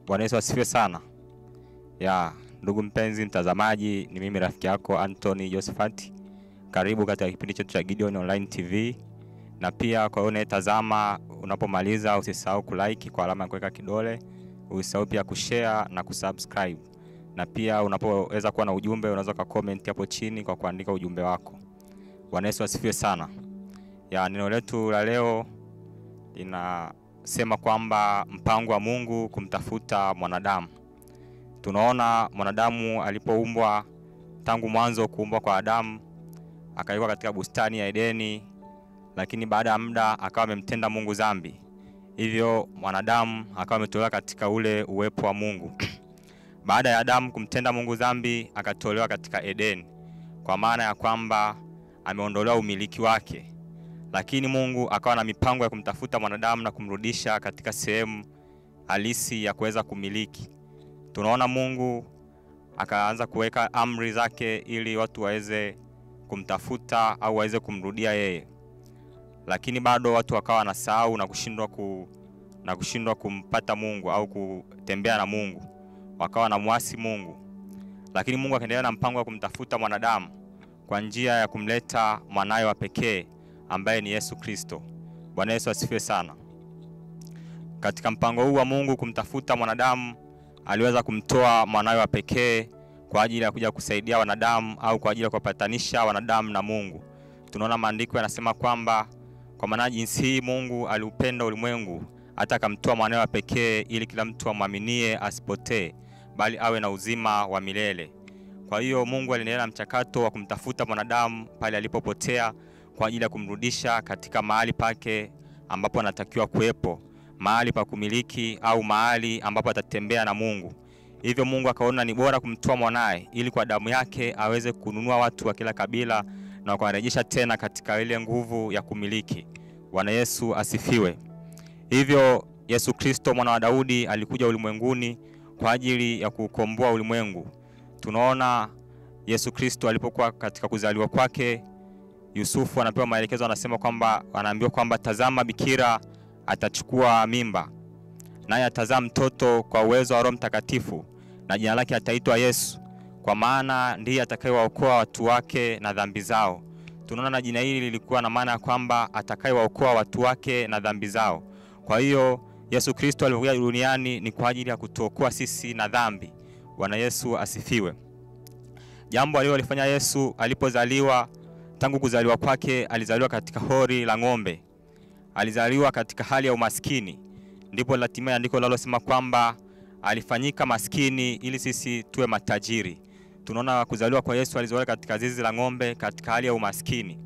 Bwana Yesu asifiwe sana. Ndugu mpenzi mtazamaji, ni mimi rafiki yako Anthony Josephat. Karibu katika kipindi chetu cha Gideon Online TV. Na pia kwa unayetazama, unapomaliza usisahau kulike kwa alama ya kuweka kidole, usisahau pia kushare na kusubscribe. Na pia unapoweza kuwa na ujumbe, unaweza ka comment hapo chini kwa kuandika ujumbe wako. Bwana Yesu asifiwe sana. Neno letu la leo linasema kwamba mpango wa Mungu kumtafuta mwanadamu. Tunaona mwanadamu alipoumbwa, tangu mwanzo kuumbwa kwa Adamu, akawekwa katika bustani ya Edeni, lakini baada ya muda akawa amemtenda Mungu dhambi. Hivyo mwanadamu akawa ametolewa katika ule uwepo wa Mungu. Baada ya Adamu kumtenda Mungu dhambi, akatolewa katika Edeni, kwa maana ya kwamba ameondolewa umiliki wake. Lakini Mungu akawa na mipango ya kumtafuta mwanadamu na kumrudisha katika sehemu halisi ya kuweza kumiliki. Tunaona Mungu akaanza kuweka amri zake ili watu waweze kumtafuta au waweze kumrudia yeye. Lakini bado watu wakawa wanasahau na kushindwa kumpata Mungu au kutembea na Mungu. Wakawa na muasi Mungu. Lakini Mungu akaendelea na mpango wa kumtafuta mwanadamu kwa njia ya kumleta mwanae wa pekee ambaye ni Yesu Kristo. Bwana Yesu asifiwe sana. Katika mpango huu wa Mungu kumtafuta mwanadamu, aliweza kumtoa mwanae wa pekee kwa ajili ya kuja kusaidia wanadamu au kwa ajili ya kupatanisha wanadamu na Mungu. Tunaona maandiko yanasema kwamba kwa maana jinsi hii Mungu aliupenda ulimwengu hata akamtoa mwanae wa pekee ili kila mtu amwaminie asipotee bali awe na uzima wa milele. Kwa hiyo Mungu aliendelea na mchakato wa kumtafuta mwanadamu pale alipopotea kwa ajili ya kumrudisha katika mahali pake ambapo anatakiwa kuwepo, mahali pa kumiliki au mahali ambapo atatembea na Mungu. Hivyo Mungu akaona ni bora kumtoa mwanae ili kwa damu yake aweze kununua watu wa kila kabila na kuwarejesha tena katika ile nguvu ya kumiliki. Bwana Yesu asifiwe. Hivyo Yesu Kristo mwana wa Daudi alikuja ulimwenguni kwa ajili ya kukomboa ulimwengu. Tunaona Yesu Kristo alipokuwa katika kuzaliwa kwake, Yusufu anapewa maelekezo, anaambiwa kwamba tazama bikira atachukua mimba, naye atazaa mtoto kwa uwezo wa Roho Mtakatifu, na jina lake ataitwa Yesu, kwa maana ndiye atakayewaokoa watu wake na dhambi zao. Tunaona na jina hili lilikuwa na maana ya kwamba atakayewaokoa watu wake na dhambi zao. Kwa hiyo Yesu Kristo alipokuja duniani ni kwa ajili ya kutuokoa sisi na dhambi. Bwana Yesu asifiwe. Jambo alilofanya Yesu alipozaliwa, tangu kuzaliwa kwake alizaliwa katika hori la ng'ombe. Alizaliwa katika hali ya umaskini. Ndipo hatimaye andiko linalosema kwamba alifanyika maskini ili sisi tuwe matajiri. Tunaona kuzaliwa kwa Yesu, alizaliwa katika zizi la ng'ombe katika hali ya umaskini.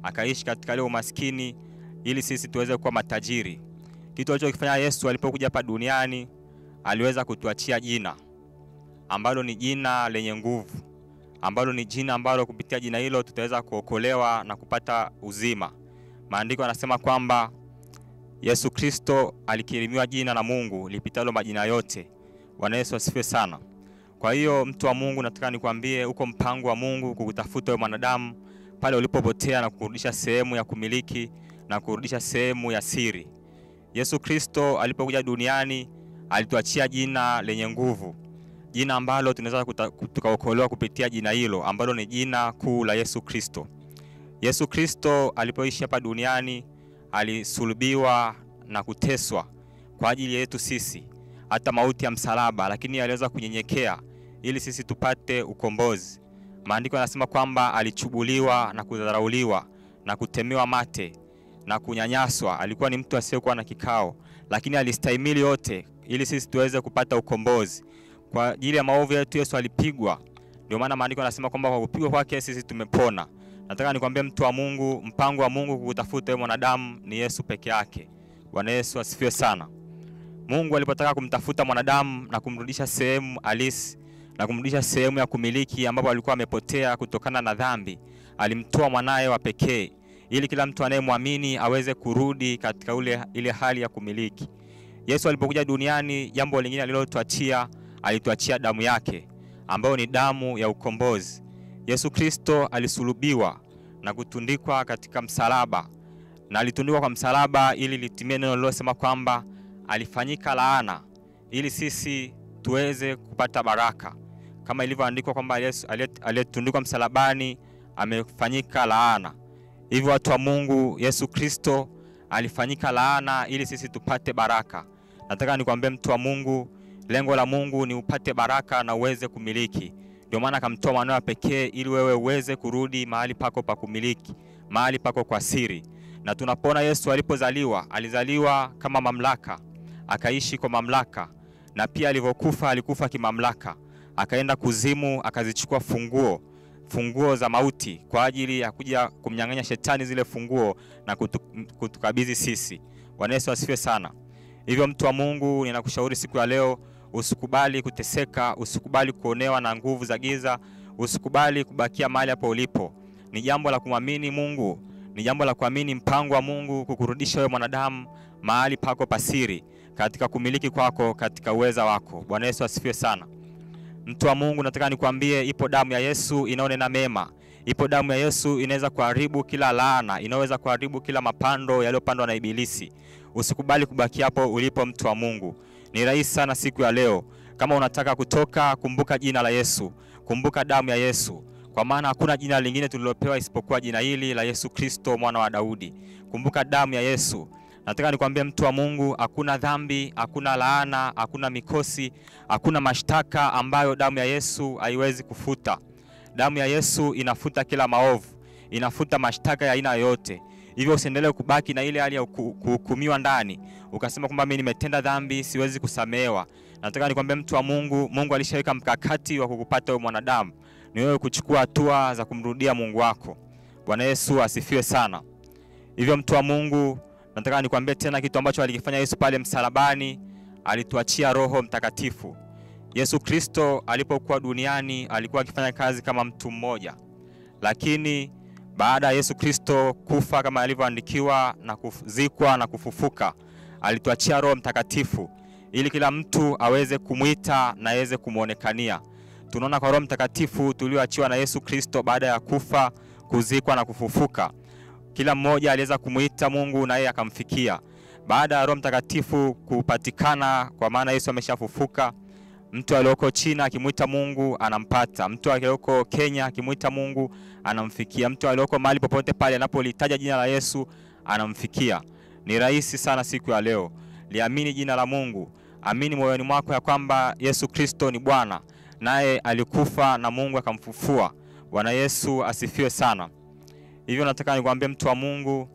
Akaishi katika hali ya umaskini ili sisi tuweze kuwa matajiri. Kitu alichokifanya Yesu alipokuja hapa duniani, aliweza kutuachia jina ambalo ni jina lenye nguvu, ambalo ni jina ambalo kupitia jina hilo tutaweza kuokolewa na kupata uzima. Maandiko yanasema kwamba Yesu Kristo alikirimiwa jina na Mungu lipitalo majina yote. Bwana Yesu asifiwe sana. Kwa hiyo mtu wa Mungu, nataka nikwambie uko mpango wa Mungu kukutafuta wewe mwanadamu pale ulipopotea na kurudisha sehemu ya kumiliki na kurudisha sehemu ya siri. Yesu Kristo alipokuja duniani alituachia jina lenye nguvu, jina ambalo tunaweza tukaokolewa kupitia jina hilo ambalo ni jina kuu la Yesu Kristo. Yesu Kristo alipoishi hapa duniani alisulubiwa na kuteswa kwa ajili yetu sisi, hata mauti ya msalaba, lakini aliweza kunyenyekea ili sisi tupate ukombozi. Maandiko yanasema kwamba alichubuliwa na kudharauliwa na kutemewa mate na kunyanyaswa. Alikuwa ni mtu asiyekuwa na kikao, lakini alistahimili yote ili sisi tuweze kupata ukombozi. Kwa ajili ya maovu yetu Yesu alipigwa. Ndio maana maandiko yanasema kwamba kwa kupigwa kwake sisi tumepona. Nataka nikwambie mtu wa Mungu, mpango wa Mungu kukutafuta wewe mwanadamu ni Yesu peke yake. Bwana Yesu asifiwe sana. Mungu alipotaka kumtafuta mwanadamu na kumrudisha sehemu halisi na kumrudisha sehemu ya kumiliki ambapo alikuwa amepotea kutokana na dhambi, alimtoa mwanae wa pekee ili kila mtu anayemwamini aweze kurudi katika ile hali ya kumiliki. Yesu alipokuja duniani, jambo lingine alituachia damu yake ambayo ni damu ya ukombozi. Yesu Kristo alisulubiwa na kutundikwa katika msalaba, na alitundikwa kwa msalaba ili litimie neno lililosema kwamba alifanyika laana ili sisi tuweze kupata baraka. Kama ilivyoandikwa kwamba Yesu aliyetundikwa msalabani amefanyika laana. Hivyo watu wa Mungu, Yesu Kristo alifanyika laana ili sisi tupate baraka. Nataka nikwambie mtu wa Mungu, lengo la Mungu ni upate baraka na uweze kumiliki. Ndio maana akamtoa mwanawe pekee ili wewe uweze kurudi mahali pako pa kumiliki, mahali pako kwa siri. Na tunapoona Yesu alipozaliwa, alizaliwa kama mamlaka, akaishi kwa mamlaka, na pia alivyokufa alikufa kimamlaka. Akaenda kuzimu, akazichukua funguo za mauti kwa ajili ya kuja kumnyang'anya shetani zile funguo na kutukabidhi sisi. Bwana Yesu asifiwe sana. Hivyo mtu wa Mungu, ninakushauri siku ya leo, usikubali kuteseka, usikubali kuonewa na nguvu za giza, usikubali kubakia mahali hapo ulipo. Ni jambo la kumwamini Mungu, ni jambo la kuamini mpango wa Mungu kukurudisha wewe mwanadamu mahali pako pasiri, katika kumiliki kwako, katika uweza wako. Bwana Yesu asifiwe sana. Mtu wa Mungu, nataka nikwambie, ipo damu ya Yesu inaonena mema. Ipo damu ya Yesu inaweza kuharibu kila laana, inaweza kuharibu kila mapando yaliyopandwa na ibilisi. Usikubali kubaki hapo ulipo mtu wa Mungu. Ni rahisi sana siku ya leo. Kama unataka kutoka, kumbuka jina la Yesu. Kumbuka damu ya Yesu. Kwa maana hakuna jina lingine tulilopewa isipokuwa jina hili la Yesu Kristo mwana wa Daudi. Kumbuka damu ya Yesu. Nataka nikwambie mtu wa Mungu, hakuna dhambi, hakuna laana, hakuna mikosi, hakuna mashtaka ambayo damu ya Yesu haiwezi kufuta. Damu ya Yesu inafuta kila maovu, inafuta mashtaka ya aina yoyote. Hivyo usiendelee kubaki na ile hali ya kuhukumiwa ndani, ukasema kwamba mimi nimetenda dhambi, siwezi kusamehewa. Nataka nikwambie mtu wa Mungu, Mungu alishaweka mkakati wa kukupata wewe mwanadamu. Ni wewe kuchukua hatua za kumrudia Mungu wako. Bwana Yesu asifiwe sana. Hivyo mtu wa Mungu, nataka nikwambie tena kitu ambacho alikifanya Yesu pale msalabani. Alituachia Roho Mtakatifu. Yesu Kristo alipokuwa duniani alikuwa akifanya kazi kama mtu mmoja. Lakini baada ya Yesu Kristo kufa kama alivyoandikiwa na kuzikwa na kufufuka, alituachia Roho Mtakatifu ili kila mtu aweze kumuita na aweze kumuonekania. Tunaona kwa Roho Mtakatifu tulioachiwa na Yesu Kristo baada ya kufa, kuzikwa na kufufuka, kila mmoja aliweza kumuita Mungu na yeye akamfikia. Baada ya Roho Mtakatifu kupatikana, kwa maana Yesu ameshafufuka, mtu aliyoko China akimuita Mungu anampata. Mtu aliyoko Kenya akimuita Mungu anamfikia. Mtu aliyoko mahali popote pale anapolitaja jina la Yesu anamfikia. Ni rahisi sana siku ya leo. Liamini jina la Mungu. Amini moyoni mwako ya kwamba Yesu Kristo ni Bwana, naye alikufa na Mungu akamfufua. Bwana Yesu asifiwe sana. Hivyo nataka nikwambie mtu wa Mungu,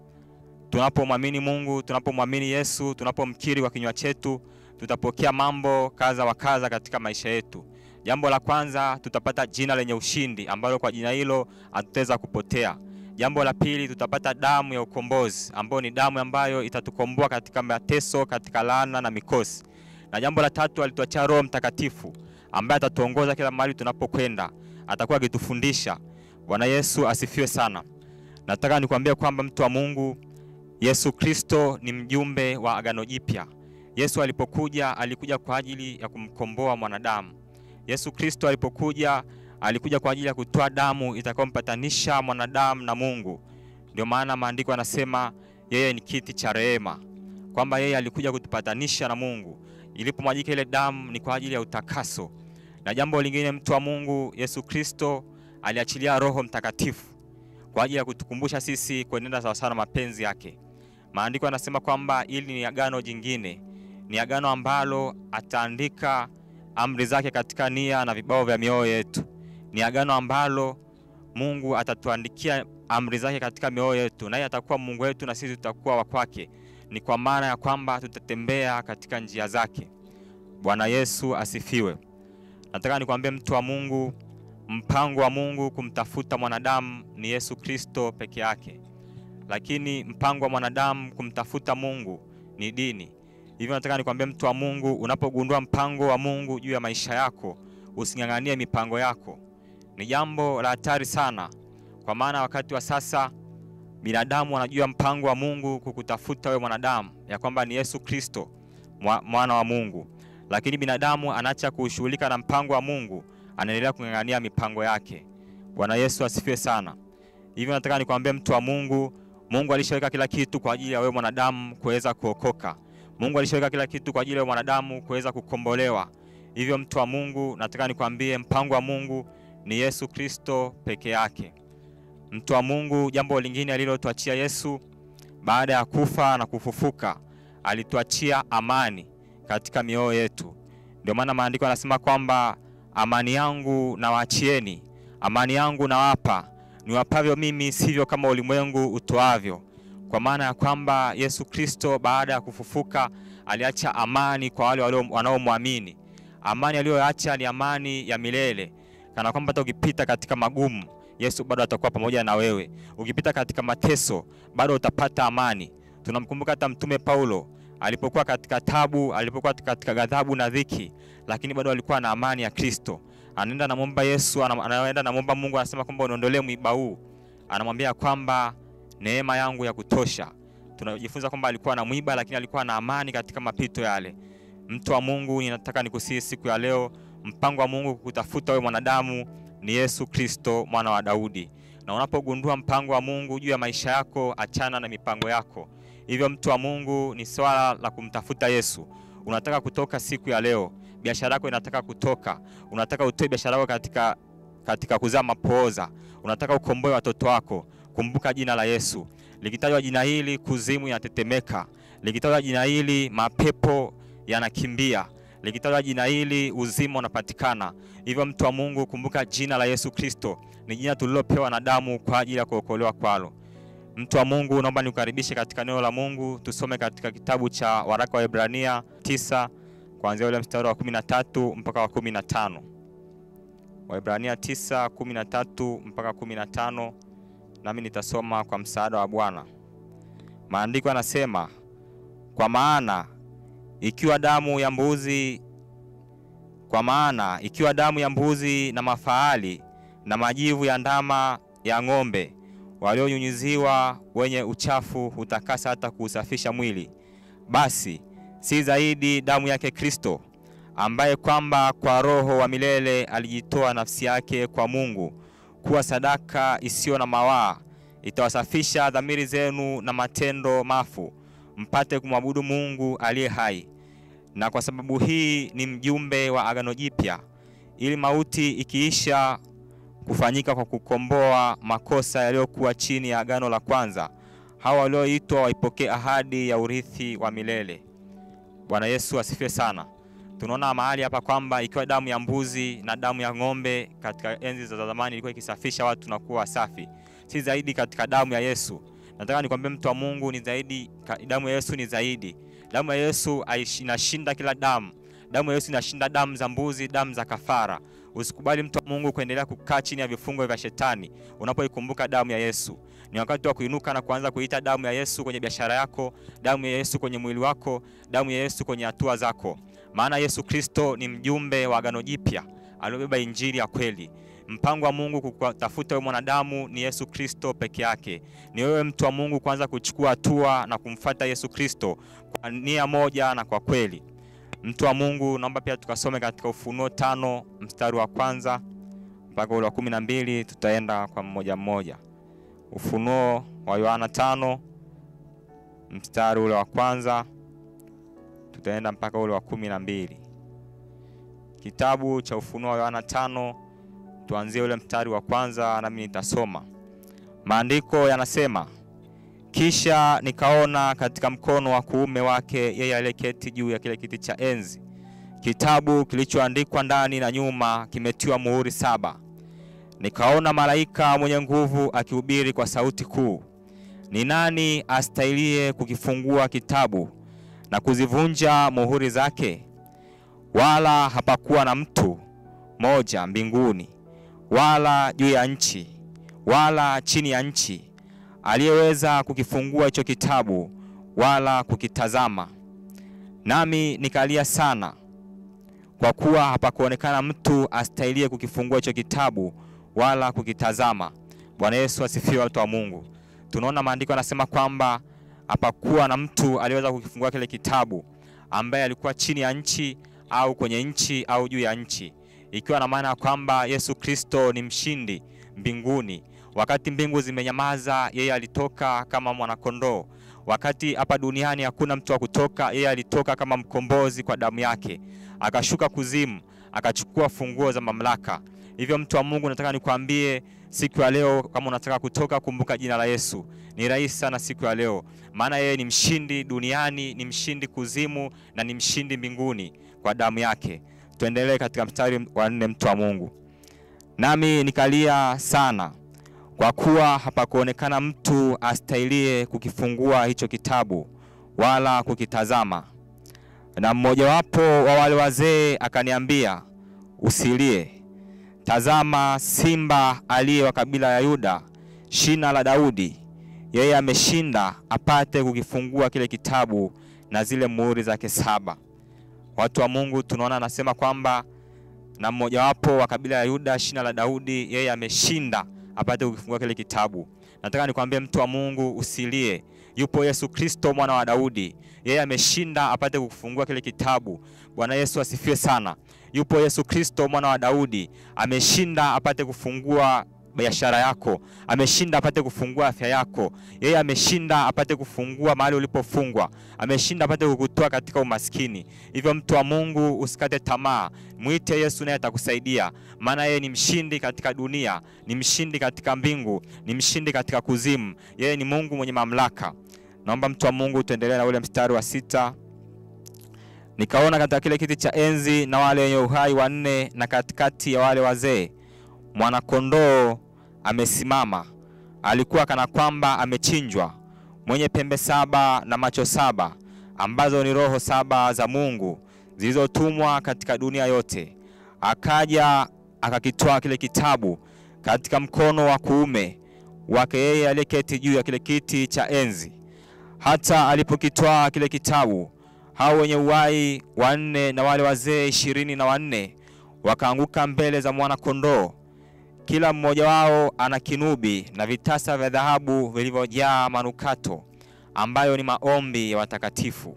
tunapomwamini Mungu, tunapomwamini Yesu, tunapomkiri kwa kinywa chetu, tutapokea mambo kaza wa kaza katika maisha yetu. Jambo la kwanza, tutapata jina lenye ushindi ambalo kwa jina hilo hatutaweza kupotea. Jambo la pili, tutapata damu ya ukombozi ambayo ni damu ambayo itatukomboa katika mateso, katika laana na mikosi. Na jambo la tatu, alituachia Roho Mtakatifu ambaye atatuongoza kila mahali tunapokwenda, atakuwa akitufundisha. Bwana Yesu asifiwe sana. Nataka nikwambie kwamba mtu wa Mungu, Yesu Kristo ni mjumbe wa Agano Jipya. Yesu alipokuja, alikuja kwa ajili ya kumkomboa mwanadamu. Yesu Kristo alipokuja, alikuja kwa ajili ya kutoa damu itakayompatanisha mwanadamu na Mungu. Ndio maana maandiko yanasema yeye ni kiti cha rehema, kwamba yeye alikuja kutupatanisha na Mungu. Ilipomwagika ile damu ni kwa ajili ya utakaso. Na jambo lingine mtu wa Mungu, Yesu Kristo aliachilia Roho Mtakatifu kwa ajili ya kutukumbusha sisi kuenenda sawa sawa na mapenzi yake. Maandiko yanasema kwamba ili ni agano jingine, ni agano ambalo ataandika amri zake katika nia na vibao vya mioyo yetu. Ni agano ambalo Mungu atatuandikia amri zake katika mioyo yetu, naye atakuwa Mungu wetu na sisi tutakuwa wa kwake. Ni kwa maana ya kwamba tutatembea katika njia zake. Bwana Yesu asifiwe. Nataka nikwambie mtu wa Mungu, mpango wa Mungu kumtafuta mwanadamu ni Yesu Kristo peke yake. Lakini mpango wa mwanadamu kumtafuta Mungu ni dini. Hivyo nataka nikwambie mtu wa Mungu, unapogundua mpango wa Mungu juu ya maisha yako, usinganganie mipango yako. Ni jambo la hatari sana, kwa maana wakati wa sasa binadamu wanajua mpango wa Mungu kukutafuta wewe mwanadamu, ya kwamba ni Yesu Kristo mwana wa Mungu. Lakini binadamu anaacha kushughulika na mpango wa Mungu, anaendelea kungangania mipango yake. Bwana Yesu asifiwe sana. Hivyo nataka nikwambie mtu wa Mungu, Mungu alishaweka kila kitu kwa ajili ya wewe mwanadamu kuweza kuokoka. Mungu alishaweka kila kitu kwa ajili ya mwanadamu kuweza kukombolewa. Hivyo mtu wa Mungu, nataka nikwambie mpango wa Mungu ni Yesu Kristo peke yake. Mtu wa Mungu, jambo lingine alilotuachia Yesu baada ya kufa na kufufuka, alituachia amani katika mioyo yetu. Ndio maana maandiko yanasema kwamba amani yangu nawaachieni, amani yangu nawapa, niwapavyo mimi sivyo kama ulimwengu utoavyo. Kwa maana ya kwamba Yesu Kristo baada ya kufufuka aliacha amani kwa wale wanaomwamini. Amani aliyoacha ni amani ya milele. Kana kwamba hata ukipita katika magumu, Yesu bado atakuwa pamoja na wewe. Ukipita katika mateso, bado utapata amani. Tunamkumbuka hata Mtume Paulo alipokuwa katika tabu, alipokuwa katika ghadhabu na dhiki, lakini bado alikuwa na amani ya Kristo. Anaenda namuomba Yesu, anaenda namuomba Mungu, anasema kwamba uniondolee mwiba huu. Anamwambia kwamba neema yangu ya kutosha. Tunajifunza kwamba alikuwa na mwiba, lakini alikuwa na amani katika mapito yale. Mtu wa Mungu, ninataka nikusihi siku ya leo, mpango wa Mungu kukutafuta wewe mwanadamu ni Yesu Kristo mwana wa Daudi. Na unapogundua mpango wa Mungu juu ya maisha yako, achana na mipango yako. Hivyo mtu wa Mungu, ni swala la kumtafuta Yesu. Unataka kutoka siku ya leo, biashara yako inataka kutoka, unataka utoe biashara yako katika kuzaa mapooza, unataka ukomboe watoto wako, kumbuka jina la Yesu. Likitajwa jina hili, kuzimu inatetemeka. Likitajwa jina hili, mapepo yanakimbia. Likitajwa jina hili, uzima unapatikana. Hivyo mtu wa Mungu, kumbuka jina la Yesu Kristo. Ni jina tulilopewa na damu kwa ajili ya kuokolewa kwalo. Mtu wa Mungu, naomba nikukaribishe katika neno la Mungu. Tusome katika kitabu cha waraka wa Ibrania 9 kuanzia ule mstari wa 13 mpaka wa 15. Waibrania 9:13 mpaka 15, nami nitasoma kwa msaada wa Bwana. Maandiko yanasema, kwa maana ikiwa damu ya mbuzi na mafahali na majivu ya ndama ya ng'ombe walionyunyiziwa wenye uchafu hutakasa hata kuusafisha mwili, basi si zaidi damu yake Kristo, ambaye kwamba kwa Roho wa milele alijitoa nafsi yake kwa Mungu kuwa sadaka isiyo na mawaa, itawasafisha dhamiri zenu na matendo mafu, mpate kumwabudu Mungu aliye hai. Na kwa sababu hii ni mjumbe wa agano jipya, ili mauti ikiisha kufanyika kwa kukomboa makosa yaliyokuwa chini ya agano la kwanza, hawa walioitwa waipokee ahadi ya urithi wa milele. Bwana Yesu asifiwe sana. Tunaona mahali hapa kwamba ikiwa damu ya mbuzi na damu ya ng'ombe katika enzi za zamani ilikuwa ikisafisha watu na kuwa safi, si zaidi katika damu ya Yesu. Nataka nikwambie mtu wa Mungu, ni zaidi, damu ya Yesu ni zaidi. Damu ya Yesu inashinda kila damu. Damu ya Yesu inashinda damu za mbuzi, damu za kafara. Usikubali mtu wa Mungu kuendelea kukaa chini ya vifungo vya shetani unapoikumbuka damu ya Yesu. Ni wakati wa kuinuka na kuanza kuita damu ya Yesu kwenye biashara yako, damu ya Yesu kwenye mwili wako, damu ya Yesu kwenye hatua zako. Maana Yesu Kristo ni mjumbe wa agano jipya, aliyebeba injili ya kweli. Mpango wa Mungu kukutafuta wewe mwanadamu ni Yesu Kristo peke yake. Ni wewe mtu wa Mungu kwanza kuchukua hatua na kumfuata Yesu Kristo kwa nia moja na kwa kweli. Mtu wa Mungu, naomba pia tukasome katika Ufunuo 5 mstari wa 1 mpaka ule wa 12. Tutaenda kwa mmoja mmoja. Ufunuo wa Yohana 5 mstari ule wa 1 tutaenda mpaka ule wa 12. Kitabu cha Ufunuo wa Yohana 5, tuanzie ule mstari wa 1 nami nitasoma. Maandiko yanasema, kisha nikaona katika mkono wa kuume wake yeye aliyeketi juu ya kile kiti cha enzi kitabu kilichoandikwa ndani na nyuma, kimetiwa muhuri 7. Nikaona malaika mwenye nguvu akihubiri kwa sauti kuu, ni nani astahiliye kukifungua kitabu na kuzivunja muhuri zake? Wala hapakuwa na mtu moja mbinguni wala juu ya nchi wala chini ya nchi aliyeweza kukifungua hicho kitabu wala kukitazama. Nami nikalia sana, kwa kuwa hapakuonekana mtu astahiliye kukifungua hicho kitabu wala kukitazama. Bwana Yesu asifiwe, watu wa Mungu. Tunaona maandiko yanasema kwamba hapakuwa na mtu aliyeweza kukifungua kile kitabu, ambaye alikuwa chini ya nchi au kwenye nchi au juu ya nchi, ikiwa na maana kwamba Yesu Kristo ni mshindi mbinguni. Wakati mbingu zimenyamaza, yeye alitoka kama mwana kondoo. Wakati hapa duniani hakuna mtu wa kutoka, yeye alitoka kama mkombozi kwa damu yake. Akashuka kuzimu, akachukua funguo za mamlaka. Hivyo mtu wa Mungu, nataka nikwambie siku ya leo, kama unataka kutoka, kumbuka jina la Yesu. Ni rahisi sana siku ya leo, maana yeye ni mshindi duniani, ni mshindi kuzimu, na ni mshindi mbinguni kwa damu yake. Tuendelee katika mstari wa 4, mtu wa Mungu. Nami nikalia sana, kwa kuwa hapakuonekana mtu astahiliye kukifungua hicho kitabu wala kukitazama. Na mmojawapo wa wale wazee akaniambia, usilie. Tazama, simba aliye wa kabila ya Yuda, shina la Daudi, yeye ameshinda apate kukifungua kile kitabu na zile muhuri zake 7. Watu wa Mungu, tunaona anasema kwamba na mmojawapo wa kabila ya Yuda, shina la Daudi, yeye ameshinda apate kukifungua kile kitabu. Nataka nikwambie mtu wa Mungu, usilie. Yupo Yesu Kristo mwana wa Daudi, yeye ameshinda apate kukifungua kile kitabu. Bwana Yesu asifiwe sana. Yupo Yesu Kristo mwana wa Daudi, ameshinda apate kufungua biashara yako, ameshinda apate kufungua afya yako. Yeye ameshinda apate kufungua mahali ulipofungwa, ameshinda apate kukutoa katika umaskini. Hivyo mtu wa Mungu, usikate tamaa, muite Yesu naye atakusaidia, maana yeye ni mshindi katika dunia, ni mshindi katika mbingu, ni mshindi katika kuzimu. Yeye ni Mungu mwenye mamlaka. Naomba mtu wa Mungu tuendelee na ule mstari wa 6. Nikaona katika kile kiti cha enzi na wale wenye uhai 4, na katikati ya wale wazee mwana-kondoo amesimama. Alikuwa kana kwamba amechinjwa, mwenye pembe 7 na macho 7, ambazo ni roho 7 za Mungu zilizotumwa katika dunia yote. Akaja akakitoa kile kitabu katika mkono wa kuume wake yeye aliyeketi juu ya kile kiti cha enzi. Hata alipokitoa kile kitabu, hao wenye uhai 4 na wale wazee 24 wakaanguka mbele za mwana-kondoo. Kila mmoja wao ana kinubi na vitasa vya dhahabu vilivyojaa manukato, ambayo ni maombi ya watakatifu.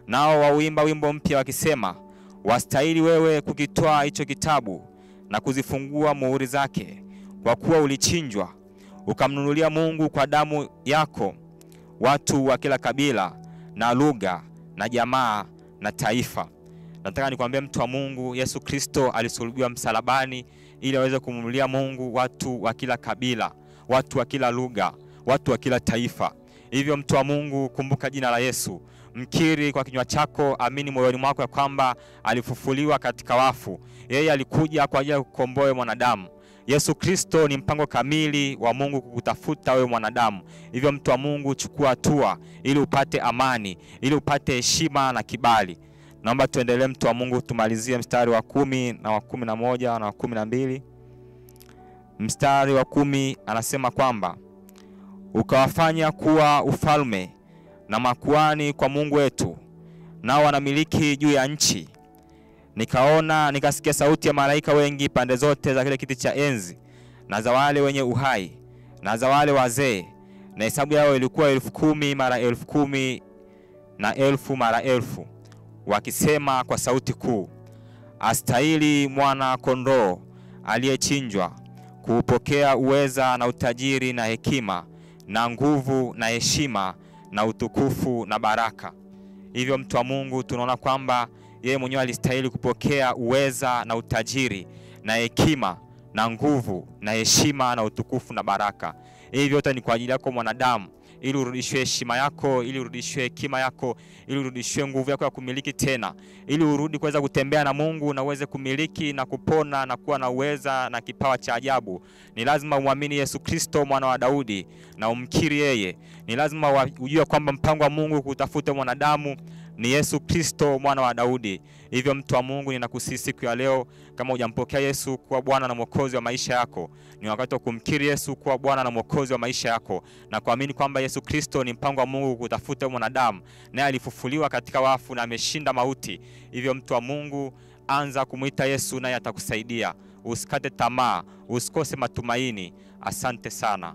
Nao wauimba wimbo mpya wakisema, wastahili wewe kukitoa hicho kitabu na kuzifungua muhuri zake, kwa kuwa ulichinjwa, ukamnunulia Mungu kwa damu yako watu wa kila kabila na lugha na jamaa na taifa. Nataka nikwambie mtu wa Mungu, Yesu Kristo alisulubiwa msalabani ili aweze kumnunulia Mungu watu wa kila kabila, watu wa kila lugha, watu wa kila taifa. Hivyo mtu wa Mungu, kumbuka jina la Yesu. Mkiri kwa kinywa chako, amini moyoni mwako ya kwamba alifufuliwa katika wafu. Yeye alikuja kwa ajili ya kukomboa mwanadamu. Yesu Kristo ni mpango kamili wa Mungu kukutafuta wewe mwanadamu. Hivyo mtu wa Mungu, chukua hatua ili upate amani, ili upate heshima na kibali. Naomba tuendelee mtu wa Mungu, tumalizie mstari wa 10 na wa 11 na wa 12. Mstari wa 10 anasema kwamba ukawafanya kuwa ufalme na makuhani kwa Mungu wetu, nao wanamiliki juu ya nchi. Nikaona nikasikia sauti ya malaika wengi pande zote za kile kiti cha enzi, na za wale wenye uhai, na za wale wazee, na hesabu yao ilikuwa 10,000 mara 10,000 na 1,000 mara 1,000, wakisema kwa sauti kuu, astahili mwana-kondoo aliyechinjwa kuupokea uweza na utajiri na hekima na nguvu na heshima na utukufu na baraka. Hivyo mtu wa Mungu, tunaona kwamba yeye mwenyewe alistahili kupokea uweza na utajiri na hekima na nguvu na heshima na utukufu na baraka. Hivyo yote ni kwa ajili yako mwanadamu, ili urudishwe heshima yako, ili urudishwe hekima yako, ili urudishwe nguvu yako ya kumiliki tena, ili urudi kuweza kutembea na Mungu na uweze kumiliki na kupona na kuwa na uweza na kipawa cha ajabu. Ni lazima uamini Yesu Kristo mwana wa Daudi na umkiri yeye. Ni lazima ujue kwamba mpango wa Mungu kutafuta mwanadamu ni Yesu Kristo mwana wa Daudi. Hivyo mtu wa Mungu, ninakusihi siku ya leo, kama hujampokea Yesu kuwa Bwana na Mwokozi wa maisha yako, ni wakati wa kumkiri Yesu kuwa Bwana na Mwokozi wa maisha yako, na kuamini kwamba Yesu Kristo ni mpango wa Mungu kutafuta mwanadamu, naye alifufuliwa katika wafu na ameshinda mauti. Hivyo mtu wa Mungu, anza kumuita Yesu naye atakusaidia. Usikate tamaa, usikose matumaini. Asante sana.